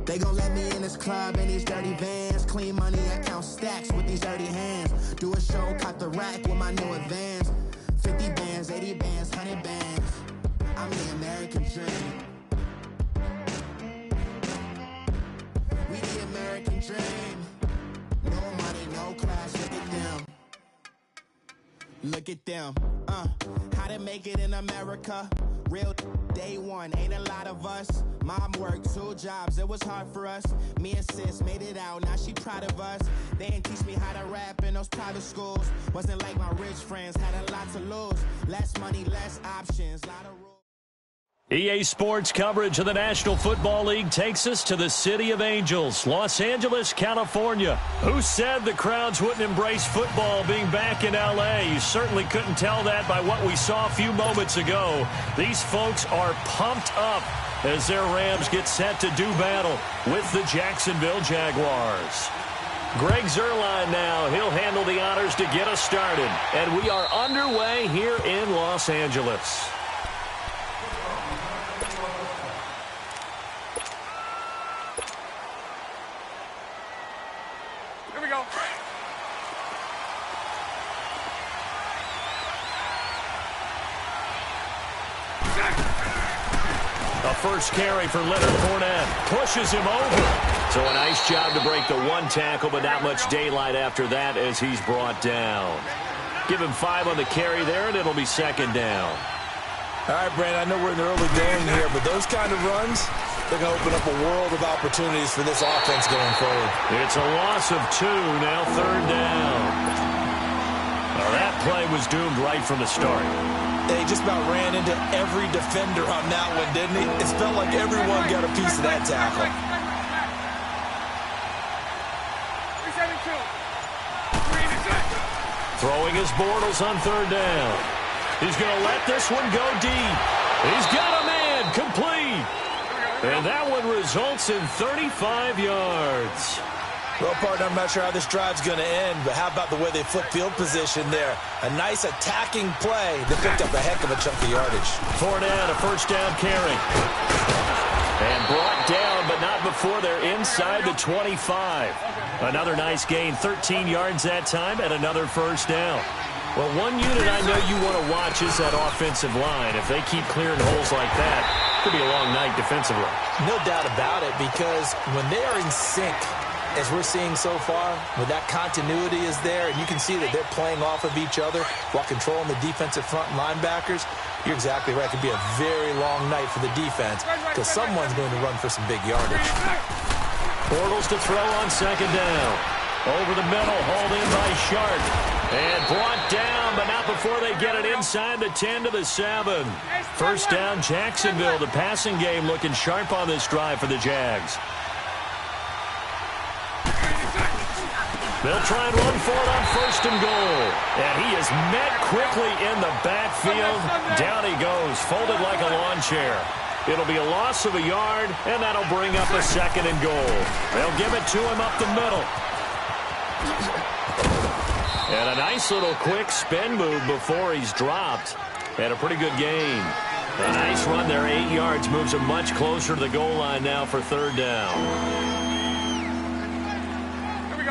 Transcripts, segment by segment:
They gon' let me in this club in these dirty vans. Clean money, I count stacks with these dirty hands. Do a show, cop the rack with my new advance. 50 bands, 80 bands, 100 bands. I'm the American dream. We the American dream. No money, no class, look at them. Look at them, how to make it in America. Real day one, ain't a lot of us. Mom worked 2 jobs, it was hard for us. Me and sis made it out, now she proud of us. They didn't teach me how to rap in those private schools. Wasn't like my rich friends, had a lot to lose. Less money, less options, lot of rules. EA Sports coverage of the National Football League takes us to the City of Angels, Los Angeles, California. Who said the crowds wouldn't embrace football being back in L.A.? You certainly couldn't tell that by what we saw a few moments ago. These folks are pumped up as their Rams get set to do battle with the Jacksonville Jaguars. Greg Zuerlein now. He'll handle the honors to get us started. And we are underway here in Los Angeles. A first carry for Leonard Fournette. Pushes him over. So a nice job to break the 1 tackle, but not much daylight after that as he's brought down. Give him 5 on the carry there, and it'll be second down. All right, Brandon, I know we're in the early going here, but those kind of runs, they're going to open up a world of opportunities for this offense going forward. It's a loss of 2, now third down. Well, that play was doomed right from the start. He just about ran into every defender on that one, didn't he? It felt like everyone got a piece of that tackle. Throwing his Bortles on third down. He's going to let this one go deep. He's got a man, complete. And that one results in 35 yards. Well, partner, I'm not sure how this drive's going to end, but how about the way they flip field position there? A nice attacking play that picked up a heck of a chunk of yardage. Fournette, a first down carry. And brought down, but not before they're inside the 25. Another nice gain, 13 yards that time, and another first down. Well, one unit I know you want to watch is that offensive line. If they keep clearing holes like that, it could be a long night defensively. No doubt about it, because when they are in sync, as we're seeing so far, when that continuity is there, and you can see that they're playing off of each other while controlling the defensive front linebackers, you're exactly right. It could be a very long night for the defense because someone's going to run for some big yardage. Bortles to throw on second down. Over the middle, hauled in by Sharp. And brought down, but not before they get it inside the 10 to the 7. First down, Jacksonville. The passing game looking sharp on this drive for the Jags. They'll try and run for it on first and goal. And he is met quickly in the backfield. Down he goes, folded like a lawn chair. It'll be a loss of a yard, and that'll bring up a second and goal. They'll give it to him up the middle. And a nice little quick spin move before he's dropped. And a pretty good gain. A nice run there, 8 yards, moves him much closer to the goal line now for third down.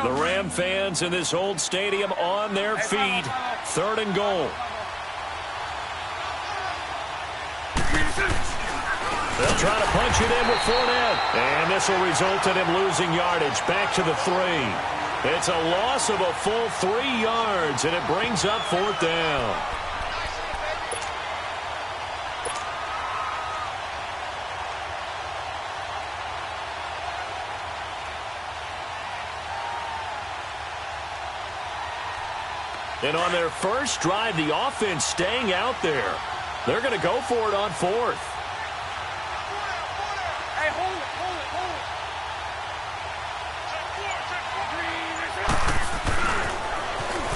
The Ram fans in this old stadium on their feet. Third and goal. They'll try to punch it in with Fournette. And this will result in him losing yardage back to the 3. It's a loss of a full 3 yards, and it brings up fourth down. And on their first drive, the offense staying out there. They're going to go for it on fourth. Hey, hold it.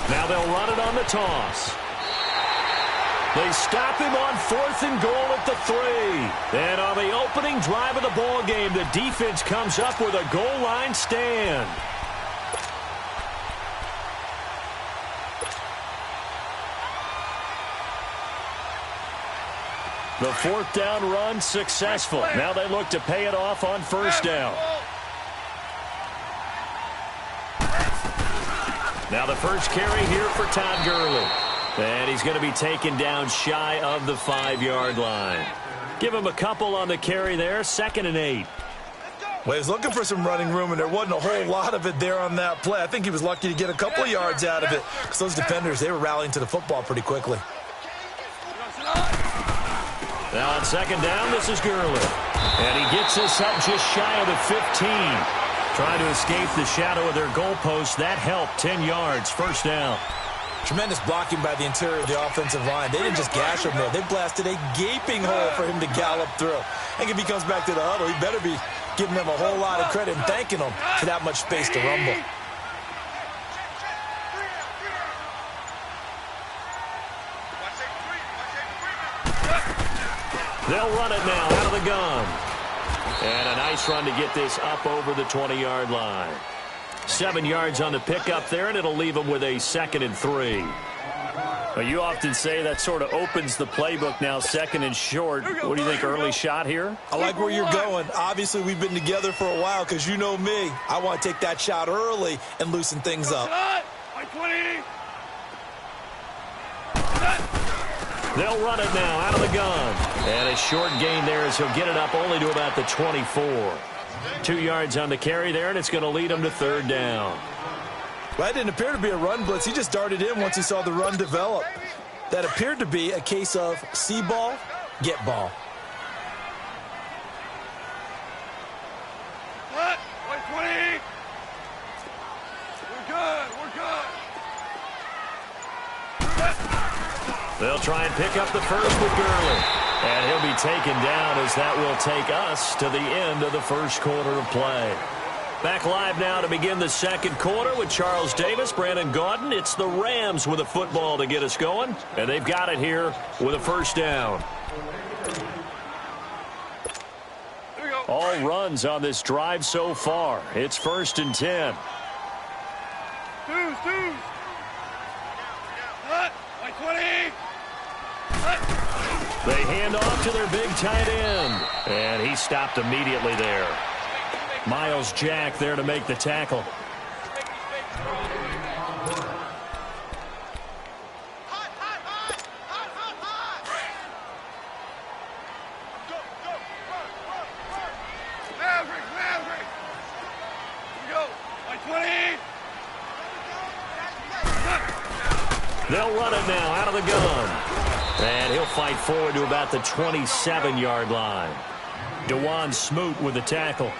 Now they'll run it on the toss. They stop him on 4th and goal at the 3. And on the opening drive of the ball game, the defense comes up with a goal line stand. The 4th down run successful. Now they look to pay it off on 1st down. Now the first carry here for Todd Gurley. And he's going to be taken down shy of the 5-yard line. Give him a couple on the carry there, 2nd and 8. Well, he was looking for some running room, and there wasn't a whole lot of it there on that play. I think he was lucky to get a couple of yards out of it because those defenders, they were rallying to the football pretty quickly. Now on 2nd down, this is Gurley. And he gets this up just shy of the 15. Trying to escape the shadow of their goalpost. That helped, 10 yards, 1st down. Tremendous blocking by the interior of the offensive line. They didn't just gash him there. They blasted a gaping hole for him to gallop through. I think if he comes back to the huddle, he better be giving them a whole lot of credit and thanking them for that much space to rumble. They'll run it now out of the gun. And a nice run to get this up over the 20-yard line. 7 yards on the pickup there, and it'll leave them with a 2nd and 3. Well, you often say that sort of opens the playbook now, 2nd and short. What do you think, early shot here? I like where you're going. Obviously, we've been together for a while because you know me. I want to take that shot early and loosen things up. They'll run it now out of the gun. And a short gain there as he'll get it up only to about the 24. 2 yards on the carry there, and it's going to lead him to 3rd down. Well, that didn't appear to be a run blitz. He just darted in once he saw the run develop. That appeared to be a case of see ball, get ball. What? 120. We're good. They'll try and pick up the first with Gurley. And he'll be taken down as that will take us to the end of the 1st quarter of play. Back live now to begin the 2nd quarter with Charles Davis, Brandon Gaudin. It's the Rams with a football to get us going. And they've got it here with a 1st down. All runs on this drive so far. It's 1st and 10. Two. What? 120. They hand off to their big tight end. And he stopped immediately there. Miles Jack there to make the tackle. Maverick. Go. 120. They'll run it now out of the gun. And he'll fight forward to about the 27-yard line. DeJuan Smoot with the tackle.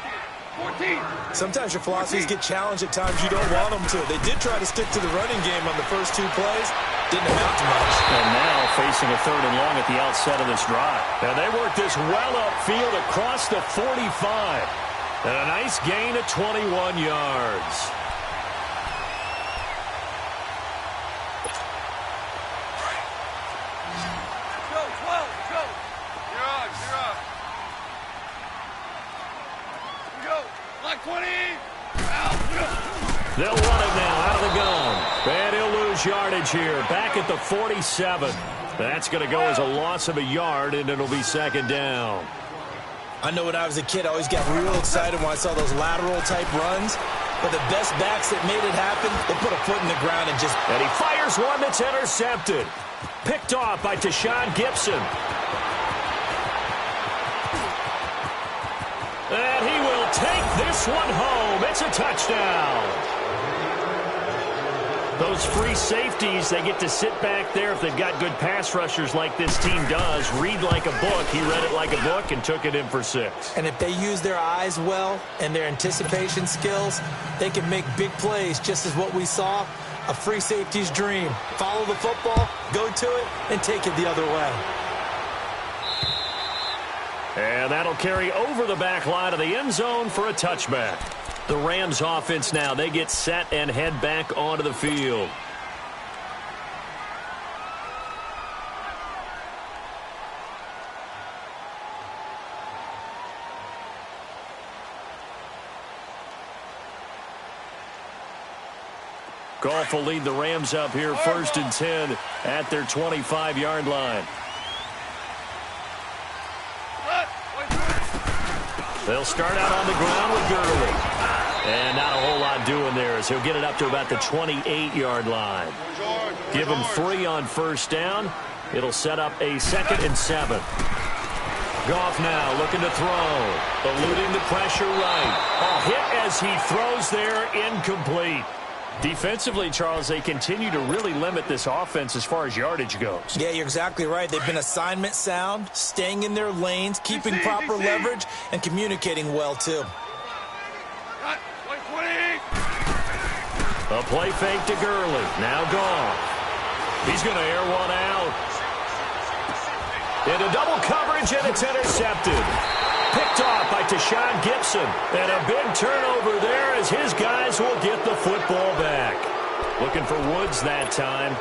14. Sometimes your philosophies get challenged at times you don't want them to. They did try to stick to the running game on the first 2 plays. Didn't amount to much. And now facing a 3rd and long at the outset of this drive. And they work this well upfield across the 45. And a nice gain of 21 yards. They'll run it now out of the gun. And he'll lose yardage here. Back at the 47. That's going to go as a loss of a yard, and it'll be 2nd down. I know when I was a kid, I always got real excited when I saw those lateral-type runs. But the best backs that made it happen, they put a foot in the ground and just... And he fires one that's intercepted. Picked off by Tashawn Gibson. And he will take this one home. It's a touchdown. Those free safeties, they get to sit back there if they've got good pass rushers like this team does. Read like a book. He read it like a book and took it in for 6. And if they use their eyes well and their anticipation skills, they can make big plays, just as what we saw, a free safety's dream. Follow the football, go to it, and take it the other way. And that'll carry over the back line of the end zone for a touchback. The Rams offense now, they get set and head back onto the field. Goff will lead the Rams up here 1st and 10 at their 25-yard line. They'll start out on the ground with Gurley. And not a whole lot doing there as he'll get it up to about the 28-yard line. Give him 3 on 1st down. It'll set up a 2nd and 7. Goff now looking to throw. Eluding the pressure right. A hit as he throws there, incomplete. Defensively, Charles, they continue to really limit this offense as far as yardage goes. Yeah, you're exactly right. They've been assignment sound, staying in their lanes, keeping proper leverage, and communicating well, too. A play fake to Gurley. Now Goff. He's going to air one out. Into double coverage, and it's intercepted. Picked off by Tashawn Gibson. And a big turnover there as his guys will get the football back. Looking for Woods that time.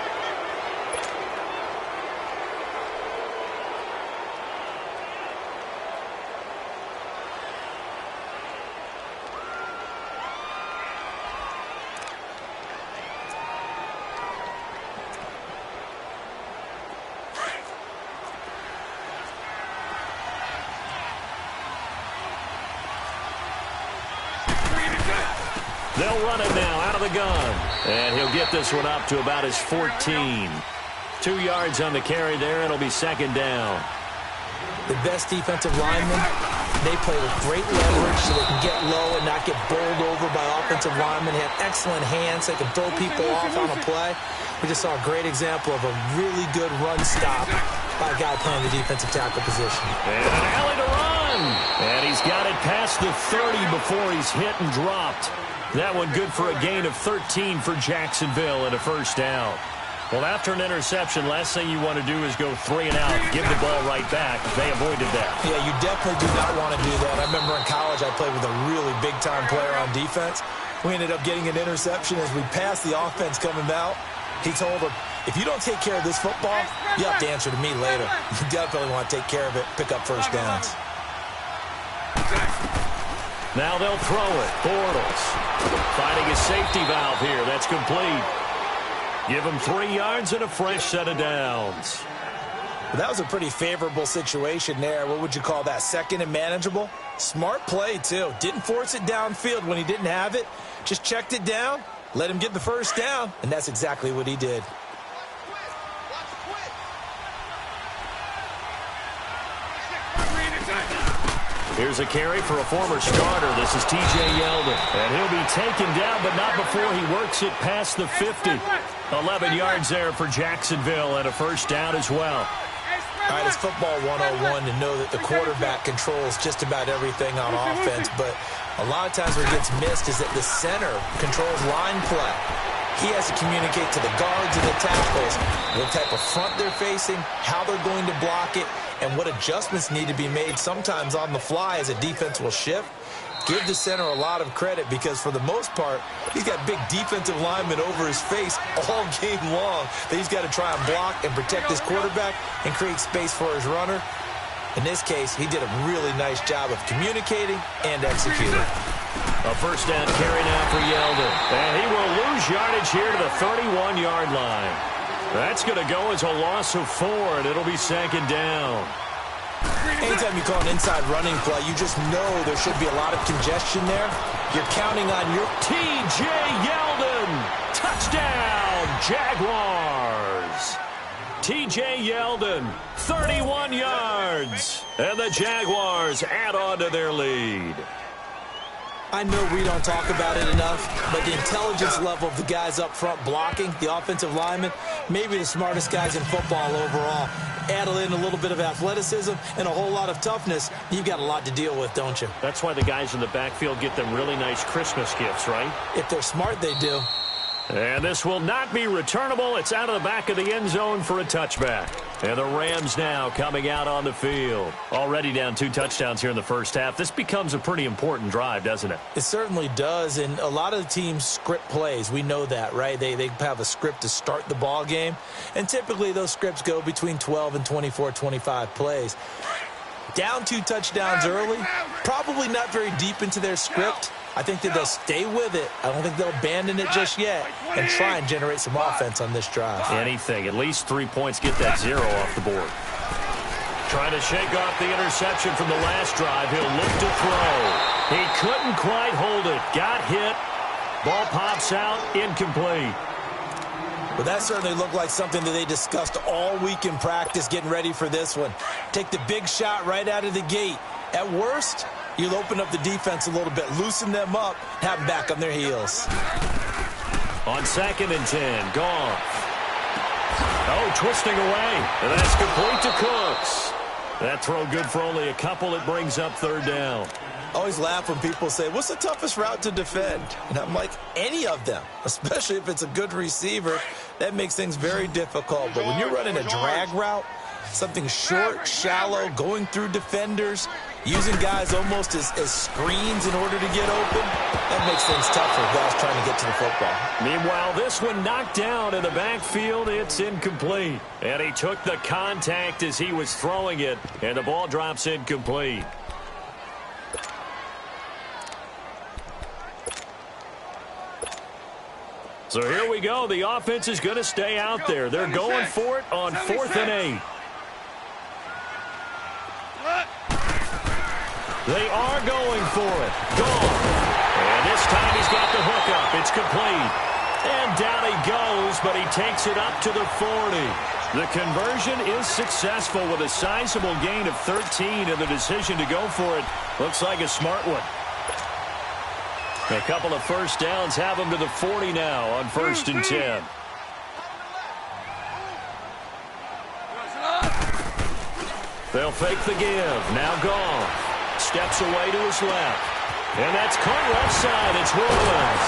They'll run it now out of the gun. And he'll get this one up to about his 14. 2 yards on the carry there. It'll be 2nd down. The best defensive linemen, they play with great leverage so they can get low and not get bowled over by offensive linemen. They have excellent hands. They can throw people off on a play. We just saw a great example of a really good run stop by a guy playing the defensive tackle position. And an alley to run. And he's got it past the 30 before he's hit and dropped. That one good for a gain of 13 for Jacksonville and a 1st down. Well, after an interception, last thing you want to do is go 3 and out, give the ball right back. They avoided that. Yeah, you definitely do not want to do that. I remember in college I played with a really big-time player on defense. We ended up getting an interception as we passed the offense coming out. He told him, if you don't take care of this football, you have to answer to me later. You definitely want to take care of it, pick up 1st downs. Now they'll throw it. Bortles finding a safety valve here. That's complete. Give him 3 yards and a fresh set of downs. That was a pretty favorable situation there. What would you call that? 2nd and manageable? Smart play, too. Didn't force it downfield when he didn't have it. Just checked it down, let him get the 1st down, and that's exactly what he did. Here's a carry for a former starter. This is T.J. Yeldon. And he'll be taken down, but not before he works it past the 50. 11 yards there for Jacksonville and a 1st down as well. All right, it's football 101 to know that the quarterback controls just about everything on offense, but a lot of times what gets missed is that the center controls line play. He has to communicate to the guards and the tackles what type of front they're facing, how they're going to block it, and what adjustments need to be made sometimes on the fly as a defense will shift. Give the center a lot of credit because for the most part, he's got big defensive linemen over his face all game long that he's got to try and block and protect his quarterback and create space for his runner. In this case, he did a really nice job of communicating and executing. A 1st down carry now for Yeldon. And he will lose yardage here to the 31-yard line. That's going to go as a loss of 4, and it'll be 2nd down. Anytime you call an inside running play, you just know there should be a lot of congestion there. You're counting on your T.J. Yeldon. Touchdown, Jaguars. T.J. Yeldon, 31 yards. And the Jaguars add on to their lead. I know we don't talk about it enough, but the intelligence level of the guys up front blocking, the offensive linemen, maybe the smartest guys in football overall. Add in a little bit of athleticism and a whole lot of toughness, you've got a lot to deal with, don't you? That's why the guys in the backfield get them really nice Christmas gifts, right? If they're smart, they do. And this will not be returnable. It's out of the back of the end zone for a touchback. And the Rams now coming out on the field. Already down 2 touchdowns here in the 1st half. This becomes a pretty important drive, doesn't it? It certainly does, and a lot of the teams script plays. We know that, right? They have a script to start the ball game, and typically those scripts go between 12 and 24, 25 plays. Down 2 touchdowns early, probably not very deep into their script. I think that they'll stay with it. I don't think they'll abandon it just yet and try and generate some offense on this drive. Anything. At least 3 points. Get that 0 off the board. Trying to shake off the interception from the last drive. He'll look to throw. He couldn't quite hold it. Got hit. Ball pops out. Incomplete. Well, that certainly looked like something that they discussed all week in practice getting ready for this one. Take the big shot right out of the gate. At worst, you'll open up the defense a little bit, loosen them up, have them back on their heels. On 2nd and 10, Goff. Oh, twisting away. And that's complete to Cooks. That throw good for only a couple. It brings up 3rd down. I always laugh when people say, what's the toughest route to defend? And I'm like, any of them, especially if it's a good receiver. That makes things very difficult. But when you're running a drag route, something short, shallow, going through defenders, using guys almost as screens in order to get open, that makes things tough for guys trying to get to the football. Meanwhile, this one knocked down in the backfield. It's incomplete. And he took the contact as he was throwing it, and the ball drops incomplete. So here we go. The offense is going to stay out there. They're going for it on 4th and 8. They are going for it. Gone. And this time he's got the hookup. It's complete. And down he goes, but he takes it up to the 40. The conversion is successful with a sizable gain of 13, and the decision to go for it looks like a smart one. A couple of first downs have him to the 40 now on 1st and 10. They'll fake the give. Now Goff. Steps away to his left. And that's caught left side. It's Williams.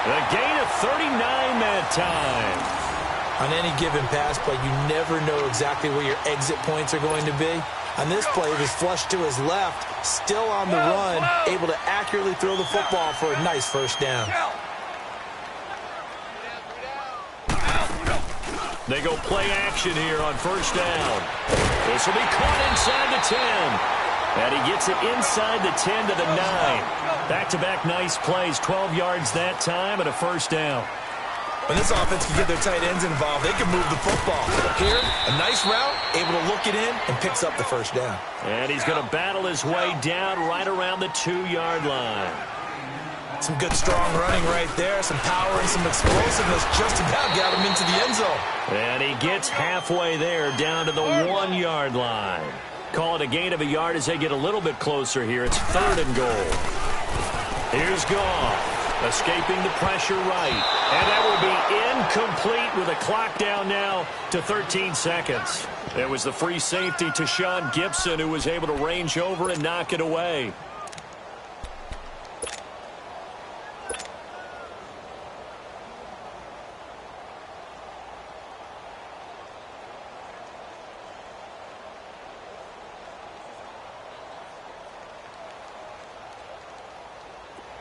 A gain of 39 that time. On any given pass play, you never know exactly where your exit points are going to be. On this play, it was flushed to his left, still on the run, able to accurately throw the football for a nice first down. They go play action here on 1st down. This will be caught inside the 10. And he gets it inside the 10 to the 9. Back-to-back nice plays, 12 yards that time and a first down. When this offense can get their tight ends involved, they can move the football. Here, a nice route, able to look it in, and picks up the first down. And he's going to battle his way down right around the 2-yard line. Some good, strong running right there. Some power and some explosiveness just about got him into the end zone. And he gets halfway there down to the 1-yard line. Call it a gain of a yard as they get a little bit closer here. It's 3rd and goal. Here's Goff. Escaping the pressure right. And that will be incomplete with a clock down now to 13 seconds. It was the free safety to Sean Gibson who was able to range over and knock it away.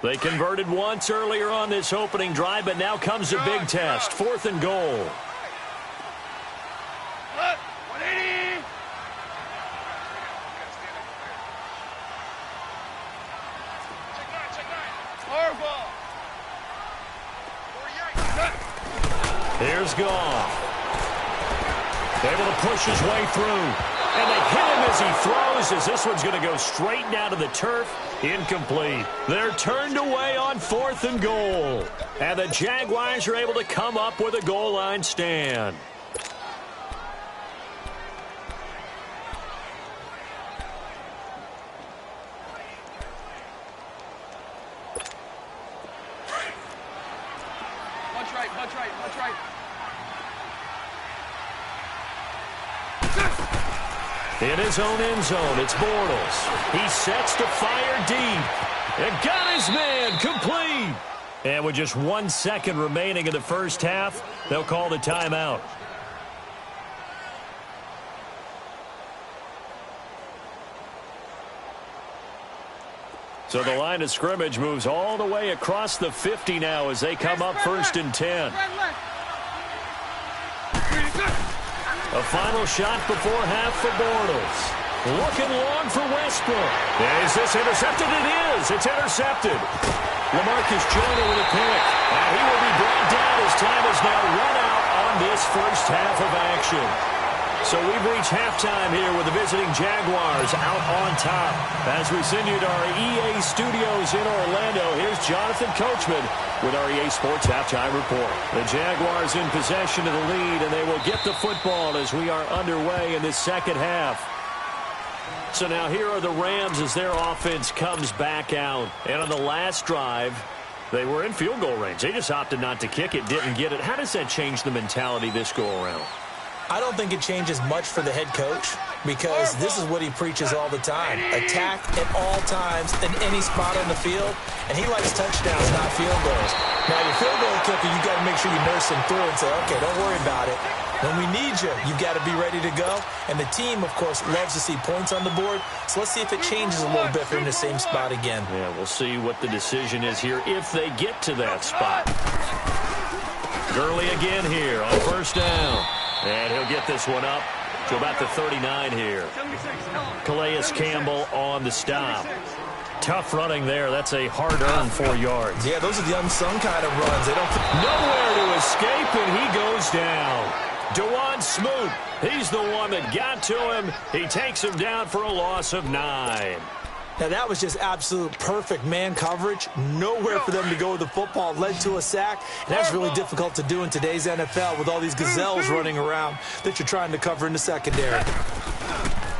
They converted once earlier on this opening drive, but now comes a big test. 4th and goal. 180. Here's Goff. Able to push his way through. And they hit him as he throws, as this one's going to go straight down to the turf. Incomplete. They're turned away on 4th and goal. And the Jaguars are able to come up with a goal line stand. Punch right. In his own end zone, it's Bortles. He sets to fire deep. And got his man complete. And with just 1 second remaining in the first half, they'll call the timeout. So the line of scrimmage moves all the way across the 50 now as they come up 1st and 10. A final shot before half for Bortles. Looking long for Westbrook. Is this intercepted? It is. It's intercepted. LaMarcus Joyner with a pick. And he will be brought down as time is now run out on this first half of action. So we've reached halftime here with the visiting Jaguars out on top. As we send you to our EA studios in Orlando, here's Jonathan Coachman with our EA Sports Halftime Report. The Jaguars in possession of the lead, and they will get the football as we are underway in this second half. So now here are the Rams as their offense comes back out. And on the last drive, they were in field goal range. They just opted not to kick it, didn't get it. How does that change the mentality this go around? I don't think it changes much for the head coach because this is what he preaches all the time. Attack at all times in any spot on the field, and he likes touchdowns, not field goals. Now, your field goal kicker, you've got to make sure you nurse him through and say, okay, don't worry about it. When we need you, you've got to be ready to go. And the team, of course, loves to see points on the board. So let's see if it changes a little bit if they're in the same spot again. Yeah, we'll see what the decision is here if they get to that spot. Gurley again here on first down. And he'll get this one up to about the 39 here. Calais Campbell on the stop. Tough running there. That's a hard-earned 4 yards. Yeah, those are the unsung kind of runs. They don't nowhere to escape, and he goes down. DeJuan Smoot, he's the one that got to him. He takes him down for a loss of 9. Now, that was just absolute perfect man coverage. Nowhere for them to go with the football. Led to a sack. And that's really difficult to do in today's NFL with all these gazelles running around that you're trying to cover in the secondary.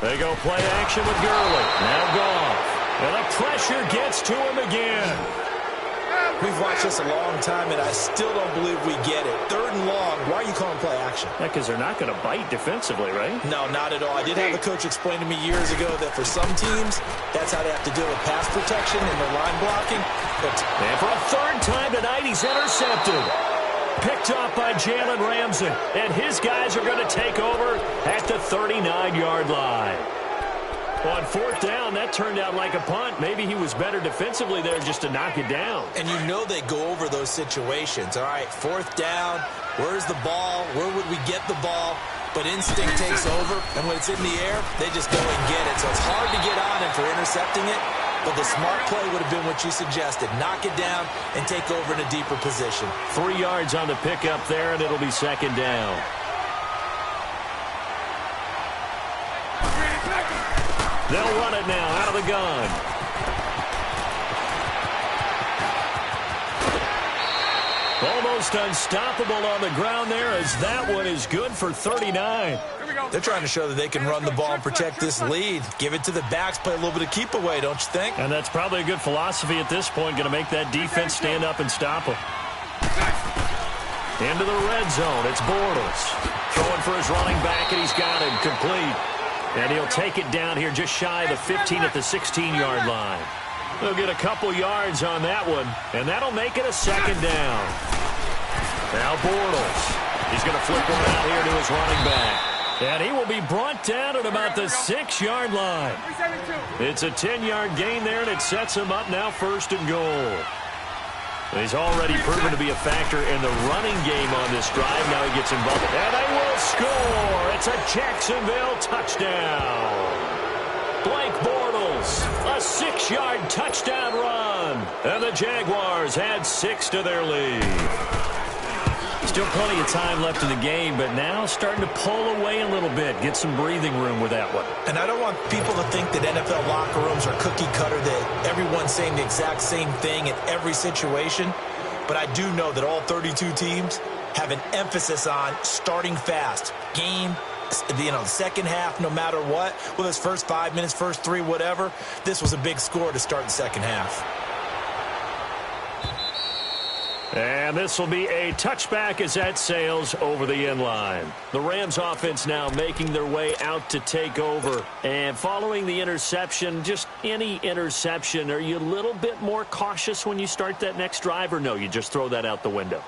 They go play action with Gurley. Now Goff. And the pressure gets to him again. We've watched this a long time, and I still don't believe we get it. 3rd and long. Why are you calling play action? Yeah, because they're not going to bite defensively, right? No, not at all. I did have a coach explain to me years ago that for some teams, that's how they have to deal with pass protection and their line blocking. And for a 3rd time tonight, he's intercepted. Picked off by Jalen Ramsey. And his guys are going to take over at the 39-yard line. On 4th down, that turned out like a punt. Maybe he was better defensively there just to knock it down. And you know they go over those situations. All right, 4th down, where's the ball? Where would we get the ball? But instinct takes over, and when it's in the air, they just go and get it. So it's hard to get on him for intercepting it, but the smart play would have been what you suggested. Knock it down and take over in a deeper position. 3 yards on the pickup there, and it'll be 2nd down. They'll run it now out of the gun. Almost unstoppable on the ground there as that one is good for 39. They're trying to show that they can run the ball and protect this lead. Give it to the backs, play a little bit of keep away, don't you think? And that's probably a good philosophy at this point, going to make that defense stand up and stop them. Into the red zone, it's Bortles. Throwing for his running back, and he's got him complete. And he'll take it down here just shy of the 15 at the 16-yard line. They'll get a couple yards on that one, and that'll make it a 2nd down. Now Bortles. He's going to flip one out here to his running back. And he will be brought down at about the 6-yard line. It's a 10-yard gain there, and it sets him up now 1st and goal. He's already proven to be a factor in the running game on this drive. Now he gets involved. And they will score. It's a Jacksonville touchdown. Blake Bortles, a 6-yard touchdown run. And the Jaguars add 6 to their lead. Still plenty of time left in the game, but now starting to pull away a little bit. Get some breathing room with that one. And I don't want people to think that NFL locker rooms are cookie cutter, that everyone's saying the exact same thing in every situation. But I do know that all 32 teams have an emphasis on starting fast. Game, the second half, no matter what. Whether it's first 5 minutes, first 3, whatever. This was a big score to start the second half. And this will be a touchback as that sails over the end line. The Rams offense now making their way out to take over. And following the interception, just any interception, are you a little bit more cautious when you start that next drive, or no, you just throw that out the window?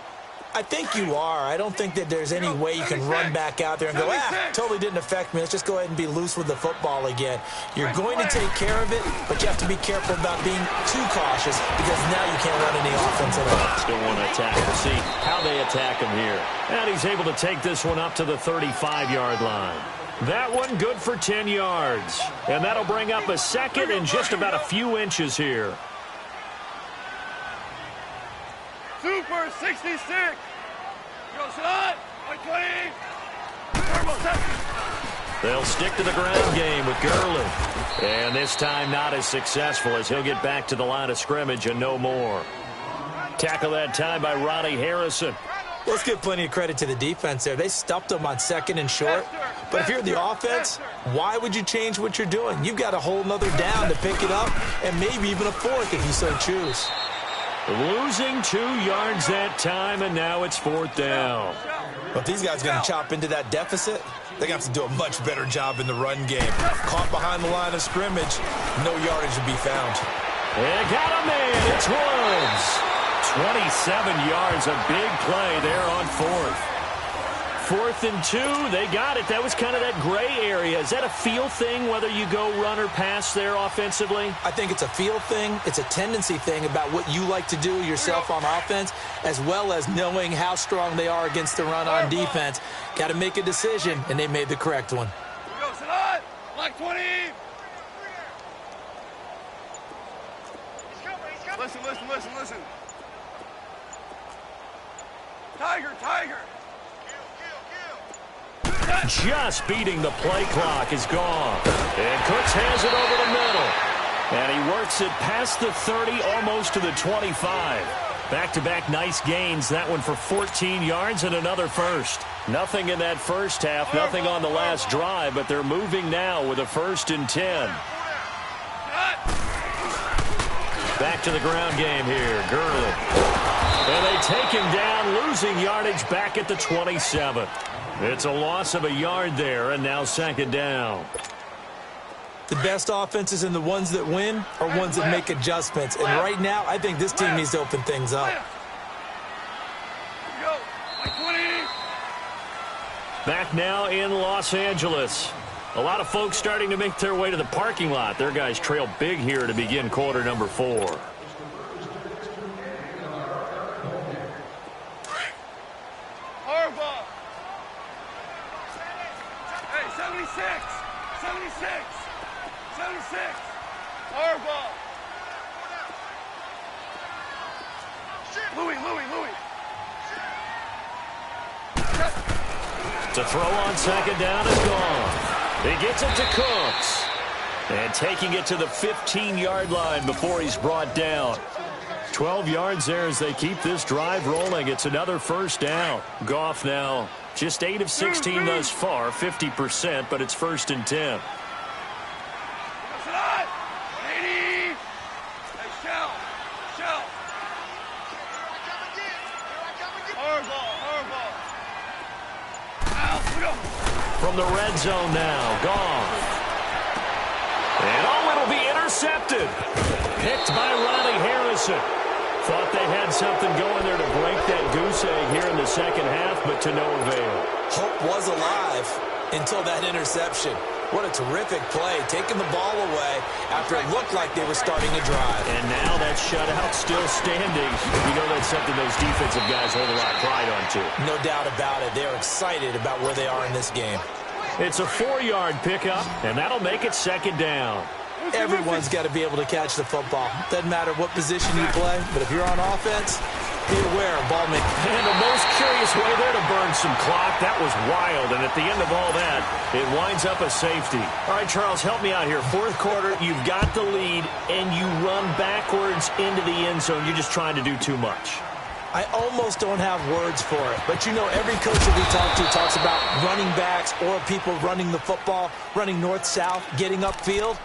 I think you are. I don't think that there's any way you can run back out there and go, totally didn't affect me. Let's just go ahead and be loose with the football again. You're going to take care of it, but you have to be careful about being too cautious because now you can't run any offense at all. Still want to attack. We'll see how they attack him here. And he's able to take this one up to the 35-yard line. That one good for 10 yards. And that'll bring up a second and just about a few inches here. Super 66. Go shot. 120. They'll stick to the ground game with Gurley. And this time not as successful as he'll get back to the line of scrimmage and no more. Tackle that time by Ronnie Harrison. Let's give plenty of credit to the defense there. They stuffed them on second and short. But if you're the offense, why would you change what you're doing? You've got a whole nother down to pick it up, and maybe even a fourth if you so choose. Losing 2 yards that time, and now it's 4th down. But if these guys are going to chop into that deficit, they're going to have to do a much better job in the run game. Caught behind the line of scrimmage, no yardage to be found. They got a man. It's Woods. 27 yards, a big play there on 4th. 4th and 2, they got it. That was kind of that gray area. Is that a feel thing, whether you go run or pass there offensively? I think it's a feel thing. It's a tendency thing about what you like to do yourself on offense, as well as knowing how strong they are against the run on defense. Got to make a decision, and they made the correct one. Go, Salat. Black 20. Listen. Tiger. Just beating the play clock is gone. And Cooks has it over the middle. And he works it past the 30, almost to the 25. Back-to-back nice gains. That one for 14 yards and another first. Nothing in that first half, nothing on the last drive, but they're moving now with a 1st and 10. Back to the ground game here. Gurley. And they take him down, losing yardage back at the 27. It's a loss of a yard there, and now 2nd down. The best offenses and the ones that win are ones that make adjustments. And right now, I think this team needs to open things up. Go. Black 20. Back now in Los Angeles. A lot of folks starting to make their way to the parking lot. Their guys trail big here to begin quarter number 4. Harbaugh. Hey, 76. Harbaugh. Louis. To throw on 2nd down is gone. He gets it to Cooks. And taking it to the 15-yard line before he's brought down. 12 yards there as they keep this drive rolling. It's another 1st down. Goff now just 8 of 16 thus far, 50%, but it's 1st and 10. From the red zone now, Goff. And it'll be intercepted. Picked by Ronnie Harrison. Thought they had something going there to break that goose egg here in the 2nd half, but to no avail. Hope was alive until that interception. What a terrific play, taking the ball away after it looked like they were starting to drive. And now that shutout still standing. You know that's something those defensive guys hold a lot of pride on, too. No doubt about it. They're excited about where they are in this game. It's a 4-yard pickup, and that'll make it 2nd down. Everyone's got to be able to catch the football. Doesn't matter what position you play, but if you're on offense, be aware of ball making. And the most curious way there to burn some clock. That was wild, and at the end of all that, it winds up a safety. All right, Charles, help me out here. 4th quarter, you've got the lead, and you run backwards into the end zone. You're just trying to do too much. I almost don't have words for it. But, you know, every coach that we talk to talks about running backs or people running the football, running north-south, getting upfield.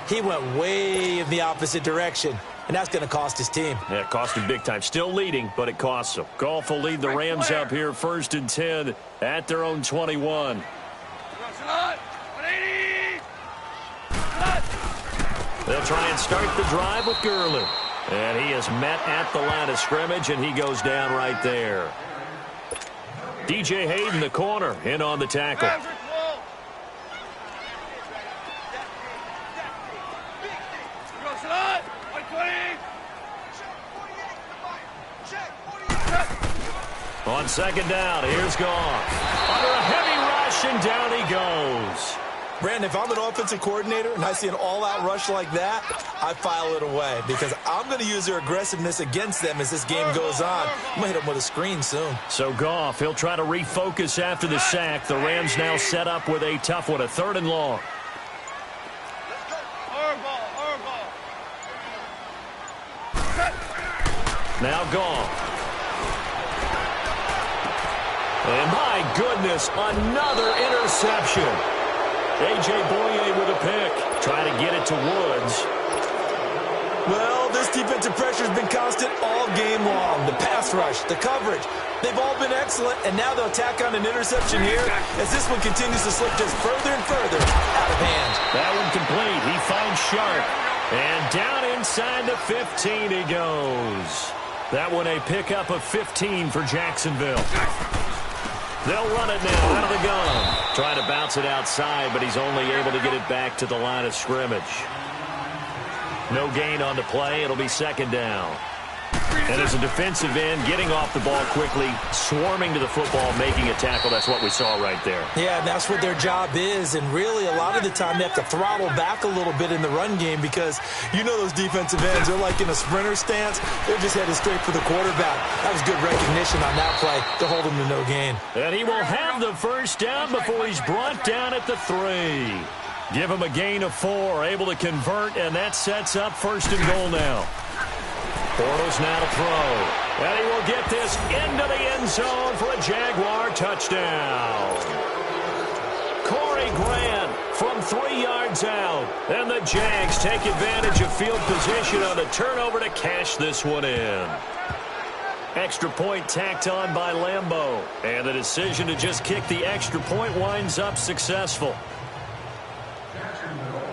He went way in the opposite direction, and that's going to cost his team. Yeah, it cost him big time. Still leading, but it costs him. Goff will lead the Rams up here 1st and 10 at their own 21. They'll try and start the drive with Gurley. And he is met at the line of scrimmage, and he goes down right there. DJ Hayden, the corner, in on the tackle. On 2nd down, here's Goff. Under a heavy rush, and down he goes. Brandon, if I'm an offensive coordinator and I see an all-out rush like that, I file it away because I'm going to use their aggressiveness against them as this game goes on. I'm going to hit them with a screen soon. So Goff, he'll try to refocus after the sack. The Rams now set up with a tough one, a 3rd and long. Now Goff. And my goodness, another interception. A.J. Boye with a pick. Try to get it to Woods. Well, this defensive pressure has been constant all game long. The pass rush, the coverage, they've all been excellent, and now they'll tack on an interception here as this one continues to slip just further and further out of hand. That one complete. He finds Sharp. And down inside the 15 he goes. That one a pickup of 15 for Jacksonville. They'll run it now out of the gun. Trying to bounce it outside, but he's only able to get it back to the line of scrimmage. No gain on the play. It'll be 2nd down. And as a defensive end, getting off the ball quickly, swarming to the football, making a tackle. That's what we saw right there. Yeah, and that's what their job is. And really, a lot of the time, they have to throttle back a little bit in the run game because you know those defensive ends, they're like in a sprinter stance. They're just headed straight for the quarterback. That was good recognition on that play to hold him to no gain. And he will have the 1st down before he's brought down at the 3. Give him a gain of 4, able to convert, and that sets up 1st and goal now. Bortles now to throw. And he will get this into the end zone for a Jaguar touchdown. Corey Grant from 3 yards out. And the Jags take advantage of field position on a turnover to cash this one in. Extra point tacked on by Lambeau. And the decision to just kick the extra point winds up successful.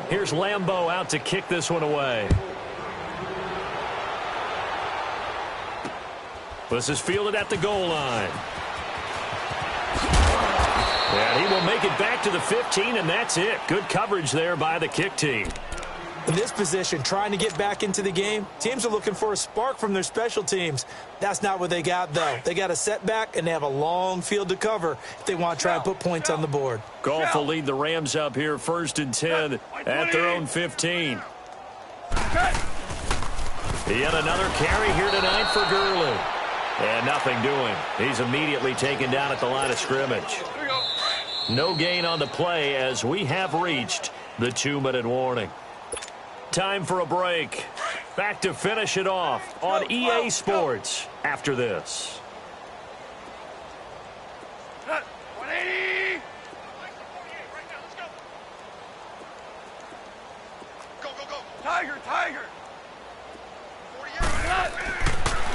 Here's Lambeau out to kick this one away. This is fielded at the goal line. And he will make it back to the 15, and that's it. Good coverage there by the kick team. In this position, trying to get back into the game, teams are looking for a spark from their special teams. That's not what they got, though. They got a setback, and they have a long field to cover if they want to try and put points on the board. Goff will lead the Rams up here 1st and 10 at their own 15. Yet another carry here tonight for Gurley. And nothing doing. He's immediately taken down at the line of scrimmage. No gain on the play as we have reached the 2-minute warning. Time for a break. Back to finish it off on EA Sports after this. 180! Go, go, go! Tiger, Tiger! 48!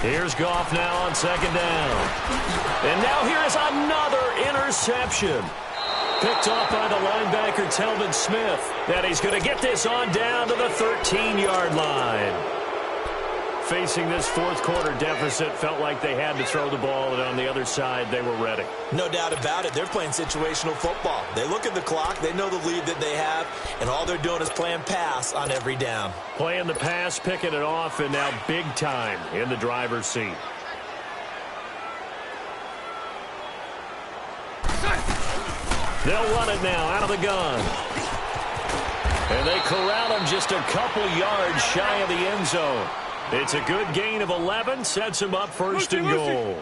Here's Goff now on 2nd down. And now here is another interception. Picked off by the linebacker, Telvin Smith. And he's going to get this on down to the 13-yard line. Facing this 4th quarter deficit, felt like they had to throw the ball, and on the other side, they were ready. No doubt about it. They're playing situational football. They look at the clock, they know the lead that they have, and all they're doing is playing pass on every down. Playing the pass, picking it off, and now big time in the driver's seat. They'll run it now out of the gun. And they corral him just a couple yards shy of the end zone. It's a good gain of 11, sets him up 1st and goal.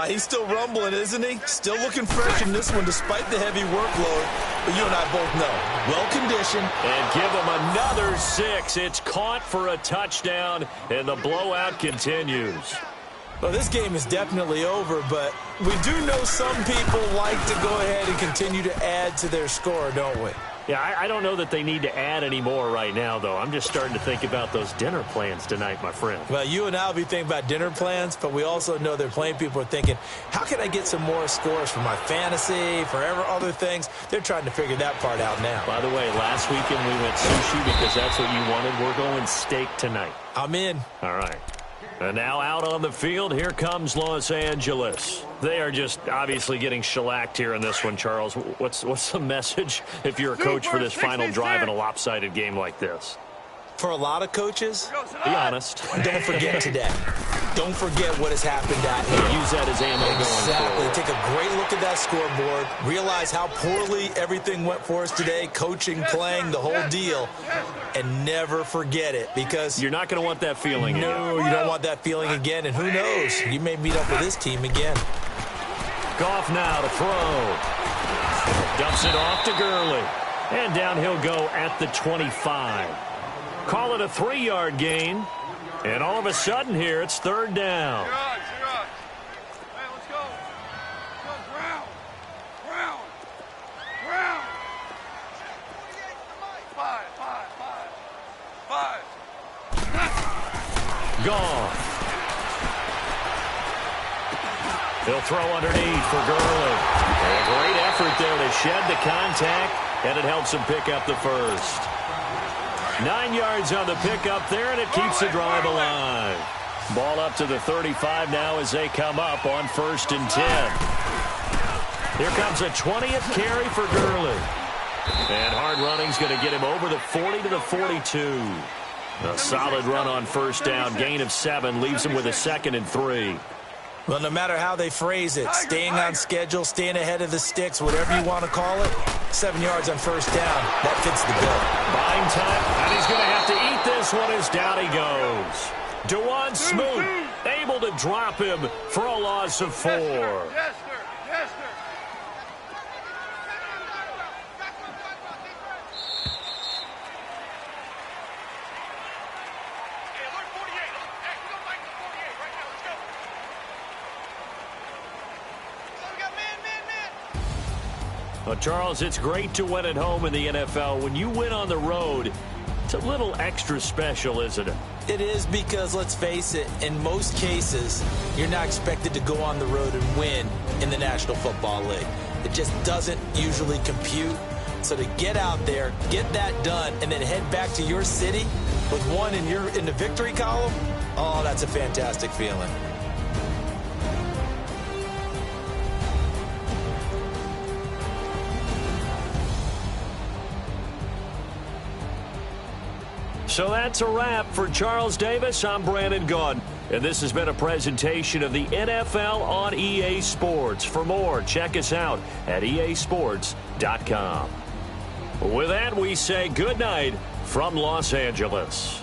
He's still rumbling, isn't he? Still looking fresh in this one despite the heavy workload. But you and I both know, well-conditioned. And give him another 6. It's caught for a touchdown, and the blowout continues. Well, this game is definitely over, but we do know some people like to go ahead and continue to add to their score, don't we? Yeah, I don't know that they need to add any more right now, though. I'm just starting to think about those dinner plans tonight, my friend. Well, you and I will be thinking about dinner plans, but we also know they're playing people are thinking, how can I get some more scores for my fantasy, for other things? They're trying to figure that part out now. By the way, last weekend we went sushi because that's what you wanted. We're going steak tonight. I'm in. All right. And now out on the field, here comes Los Angeles. They are just obviously getting shellacked here in this one, Charles. What's the message if you're a coach for this final drive in a lopsided game like this? For a lot of coaches, be honest. Don't forget today. Don't forget what has happened out here. Use that as ammo going forward. Exactly. Take a great look look at that scoreboard, realize how poorly everything went for us today, coaching, playing, the whole deal, and never forget it, because you're not going to want that feeling again. No, you don't want that feeling again, and who knows, you may meet up with this team again. Goff now to throw. Dumps it off to Gurley. And down he'll go at the 25. Call it a 3-yard gain. And all of a sudden here, it's third down. Hey, let's go. Let's go. Brown. Five. Gone. He'll throw underneath for Gurley. A great effort there to shed the contact, and it helps him pick up the first. 9 yards on the pickup there, and it keeps the drive alive. Ball up to the 35 now as they come up on 1st and 10. Here comes a 20th carry for Gurley. And hard running's going to get him over the 40 to the 42. A solid run on 1st down. Gain of 7 leaves him with a 2nd and 3. Well, no matter how they phrase it, staying on schedule, staying ahead of the sticks, whatever you want to call it, 7 yards on 1st down, that fits the bill. Buying time, and he's going to have to eat this one as down he goes. Dewan Smoot able to drop him for a loss of 4. Yes, sir. Well, Charles, it's great to win at home in the NFL. When you win on the road, it's a little extra special, isn't it? It is, because, let's face it, in most cases, you're not expected to go on the road and win in the National Football League. It just doesn't usually compute. So to get out there, get that done, and then head back to your city with one in the victory column, oh, that's a fantastic feeling. So that's a wrap for Charles Davis. I'm Brandon Gaudin, and this has been a presentation of the NFL on EA Sports. For more, check us out at easports.com. With that, we say good night from Los Angeles.